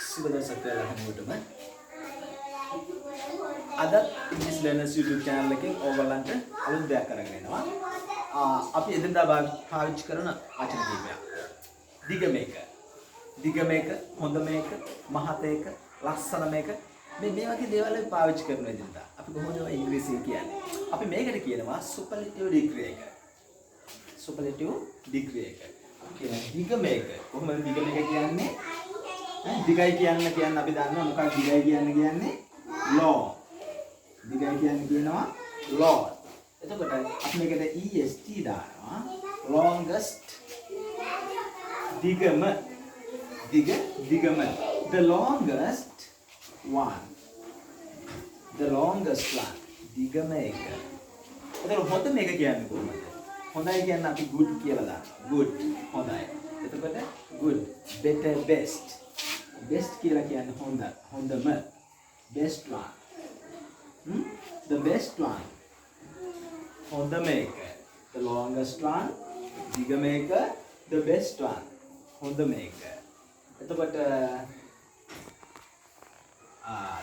සුබ දවසක් කියලා හැමෝටම. අද English Learners YouTube channel එකෙන් ඕගොල්ලන්ට අලුත් දෙයක් අරගෙන එනවා. අපි එදිනදා පාවිච්චි කරන වචන කීපයක්. දිග මේක, හොඳ මේක, මහත එක, ලස්සන මේක මේ වගේ දේවල් අපි පාවිච්චි කරන එදිනදා. අපි කොහොමද ඉංග්‍රීසියෙන් කියන්නේ? අපි මේකට කියනවා superlative degree එක. superlative degree එක. අපි කියන දිග මේක. කොහොමද දිග මේක කියන්නේ? දිගයි කියන්න අපි දන්නවා මොකක්ද දිගයි කියන්නේ long. දිගයි කියනවා long. එතකොට අපි මේකට est දානවා longest දිගම the longest one දිග මේක. එතකොට හොඳ මේක කියන්නේ කොහොමද? හොඳයි කියන්නේ අපි good කියලා දානවා. good හොඳයි. එතකොට good better best කියලා කියන්නේ හොඳම best one the best one හොඳ මේක the longest one දිග මේක the best one හොඳ මේක. එතකොට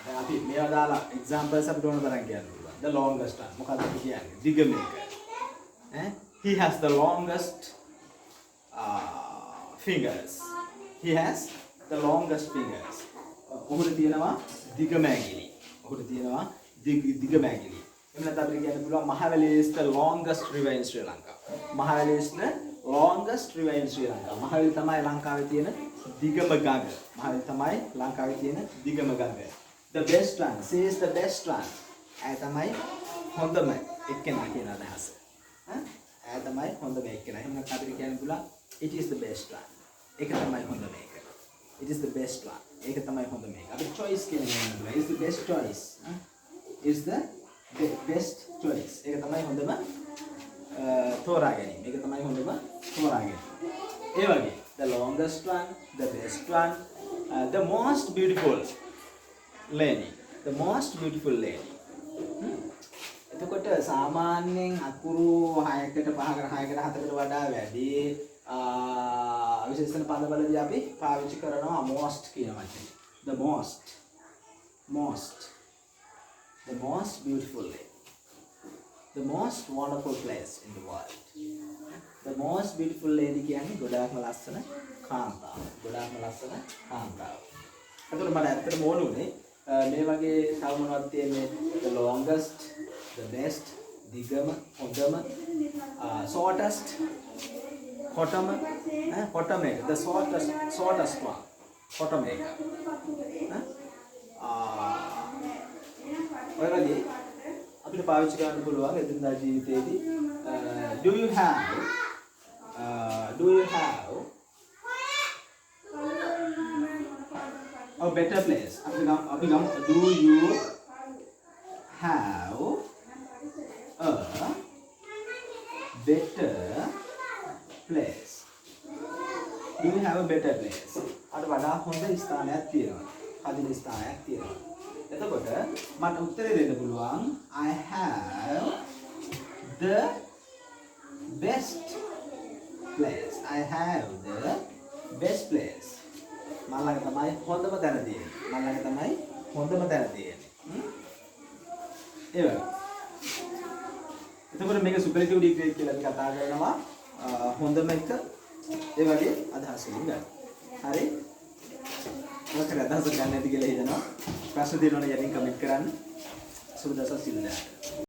දැන් අපි මේවා දාලා examples අපිට ඕන තරම් කියන්න පුළුවන්. the longest one මොකක්ද කියන්නේ? දිග මේක. He has the longest fingers. He has the longest fingers. ඔහුට තියෙනවා දිග මෑගිලි. දිග මෑගිලි. එහෙම නැත්නම් අපිට කියන්න පුළුවන් Mahavali is the longest river in Sri Lanka. Mahavali is the longest river in Sri Lanka. Mahavali තමයි ලංකාවේ තියෙන දිගම ගඟ. The best one. She is the best one. ඇය තමයි හොඳම එක්කෙනා කියන අදහස. ඇය තමයි හොඳම එක්කෙනා. එහෙම නැත්නම් අපිට කියන්න පුළුවන් it is the best one. ඒක තමයි හොඳ මේක. It is the best one. ඒක තමයි හොඳ මේක. අපිට choice කියන්නේ is the best choice. Is the best choice. ඒක තමයි හොඳම තෝරා ගැනීම. ඒක තමයි හොඳම තෝරා ගැනීම. ඒ වගේ the longest one, the best one, the most beautiful lady. එතකොට සාමාන්‍යයෙන් අකුරු 6කට 5කට 6කට 7කට වඩා වැඩි විශේෂණ පදවලදී අපි පාවිච්චි කරනවා most කියන වචනේ. the most beautiful lady. the most wonderful place in the world. the most beautiful lady කියන්නේ ගොඩාක්ම ලස්සන කාන්තාව. එතකොට මට ඇත්තටම ඕන උනේ මේ වගේ තව මොනවද තියෙන්නේ? the longest, the best, දිගම, හොඳම, shortest, කොටම, එක, the shortest one, කොටම එක. ඔය වගේ අපිට පාවිච්චි කරන්න පුළුවන් එදිනදා ජීවිතේදී do you have a better place? අපි ගමු do you have a better place? Do you have a better place? අර වඩා හොඳ ස්ථානයක් තියෙනවා. කදින ස්ථානයක් තියෙනවා. එතකොට මට උත්තරේ දෙන්න පුළුවන් I have the best place. මම ළඟ තමයි හොඳම තැන තියෙන්නේ. ඒ වගේ. එතකොට මේක superlative degree කියලා අපි කතා කරනවා හොඳම එක ඒ වගේ අදහස් වලින් ගන්න. හරි? මොකක්ද අදහස් ගන්න නැති කියලා හිතනවා. ප්‍රශ්න තියෙනවනේ යටින් කමෙන්ට් කරන්න. සුබ දවසක් සිල්ලා.